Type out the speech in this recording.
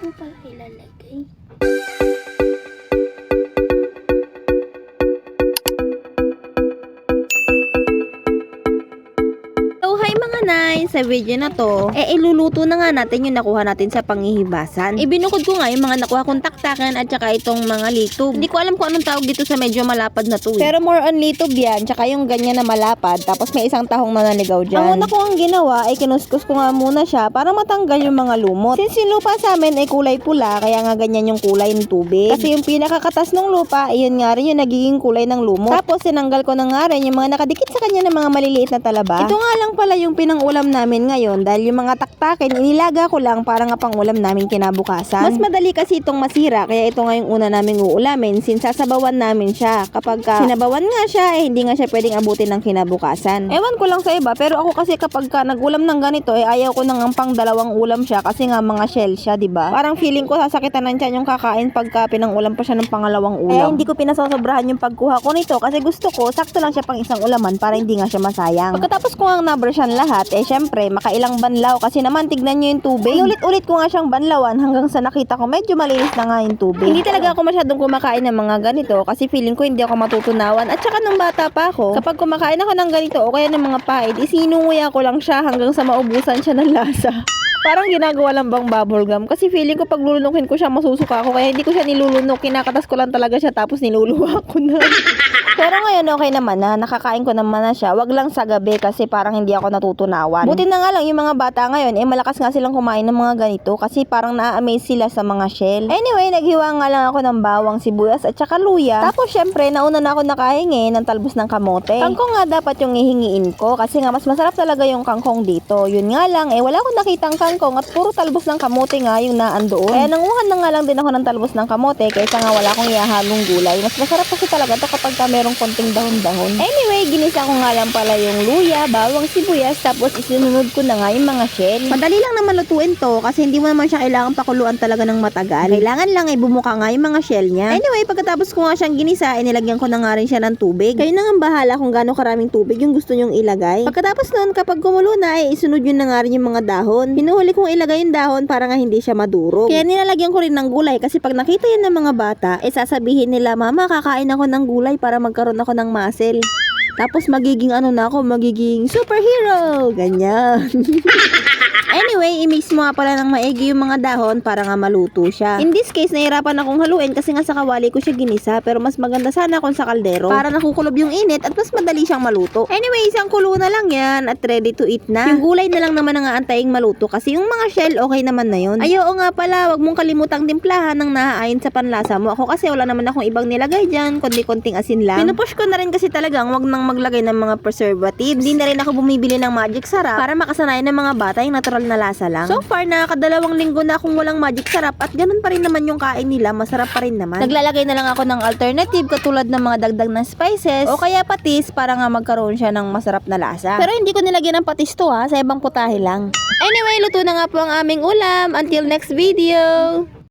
ko pala ilalagay. So, hi mga Nay! Sa video na to, iluluto na nga natin yung nakuha natin sa panghihibasan. Ibinukod ko nga yung mga nakuha kong taktakan at saka itong mga litob. Hindi ko alam kung anong tawag dito sa medyo malapad na to. Pero more on litob yan, tsaka yung ganyan na malapad, tapos may isang tahong na naligaw dyan. Ang una ko ang ginawa ay kinuskus ko nga muna siya para matanggal yung mga lumot. Since yung lupa sa amin ay kulay pula, kaya nga ganyan yung kulay ng tubig. Kasi yung pinakakatas ng lupa, ayun nga rin yung nagiging kulay ng lumot. Tapos sinanggal ko na nga rin yung mga nakadikit sa kanya ng mga maliliit na talaba. Ito nga lang pala yung pinang-ulam namin ngayon dahil yung mga taktakin inilaga ko lang para nga pang-ulam namin kinabukasan. Mas madali kasi itong masira kaya ito nga yung una naming uulamin since sasabawan namin siya. Kapag sinabawan nga siya hindi nga siya pwedeng abutin ng kinabukasan. Ewan ko lang sa iba pero ako kasi kapag nagulam ng ganito ayaw ko nang pang dalawang ulam siya kasi nga mga shell siya, diba? Parang feeling ko sasakitan ng tiyan yung kakain pagka pinang-ulam pa siya ng pangalawang ulam. Kaya hindi ko pinasosobrahan yung pagkuha ko nito kasi gusto ko sakto lang siya pang isang ulaman para hindi nga siya masayang. Pagkatapos ko nga nabrushan lahat, syempre makailang banlaw kasi naman tignan nyo yung tubig. Ulit-ulit ko nga siyang banlawan hanggang sa nakita ko medyo malinis na nga yung tubig. Hindi talaga ako masyadong kumakain ng mga ganito kasi feeling ko hindi ako matutunawan. At saka nung bata pa ako, kapag kumakain ako ng ganito o kaya ng mga pahid, isinunguya ko lang siya hanggang sa maubusan siya ng lasa. Parang ginagawa lang bang bubble gum kasi feeling ko pag lulunukin ko siya masusuka ako kaya hindi ko siya nilulunok, kinakatas ko lang talaga siya tapos niluluwa ko na. Pero ngayon okay naman na, nakakain ko naman na siya. Wag lang sa gabi kasi parang hindi ako natutunawan. Buti na nga lang yung mga bata ngayon, malakas nga silang kumain ng mga ganito kasi parang na-amaze sila sa mga shell. Anyway, naghiwa nga lang ako ng bawang, sibuyas at saka luya. Tapos syempre, nauna na ako nakahingi ng talbos ng kamote. Kangkong nga dapat yung hihingiin ko kasi nga mas masarap talaga yung kangkong dito. Yun nga lang, wala akong nakitang kangkong at puro talbos ng kamote nga yung naandoon. Kaya nanguhan na nga lang din ako ng talbos ng kamote kaysa nga wala akong ihahalong gulay. Mas masarap kasi talaga to kapag merong konting dahon-dahon. Anyway, ginisa ko nga lang pala yung luya, bawang, sibuyas, tapos isinunod ko na nga yung mga shell. Madali lang naman lutuin to kasi hindi mo naman siya kailangan pakuluan talaga ng matagal. Kailangan lang bumuka nga yung mga shell niya. Anyway, pagkatapos ko nga siyang ginisa, nilagyan ko na nga rin siya ng tubig. Kayo na nga bahala kung gaano karaming tubig yung gusto nyong ilagay. Pagkatapos nun, kapag kumulo na, isunod yun na nga rin yung mga dahon. Hinuhuli kong ilagay yung dahon para nga hindi siya madurog. Kaya nilalagyan ko rin ng gulay kasi pag nakita yan ng mga bata, sasabihin nila, "Mama, kakain ako ng gulay para magkaroon ako ng muscle." Tapos magiging magiging superhero. Ganyan. Anyway, i-mix mo nga pala ng maigi yung mga dahon para nga maluto siya. In this case, nahirapan akong haluin kasi nga sa kawali ko siya ginisa pero mas maganda sana kung sa kaldero para nakukulob yung init at mas madali siyang maluto. Anyway, isang kulo na lang yan at ready to eat na. Yung gulay na lang naman ang aantayin maluto kasi yung mga shell okay naman na yun. Ay, oo nga pala, wag mong kalimutang timplahan ng naaayon sa panlasa mo. Ako kasi wala naman akong ibang nilagay dyan, kundi konting asin lang. Pinupush ko na rin kasi talagang wag nang maglagay ng mga preservatives. Hindi na rin ako bumibili ng magic sarap para makasanayan ng mga bata yung natural na lasa lang. So far, nakakadalawang linggo na akong walang magic sarap at ganun pa rin naman yung kain nila, masarap pa rin naman. Naglalagay na lang ako ng alternative katulad ng mga dagdag na spices o kaya patis para nga magkaroon siya ng masarap na lasa. Pero hindi ko nilagyan ng patis to sa ibang putahe lang. Anyway, luto na nga po ang aming ulam. Until next video!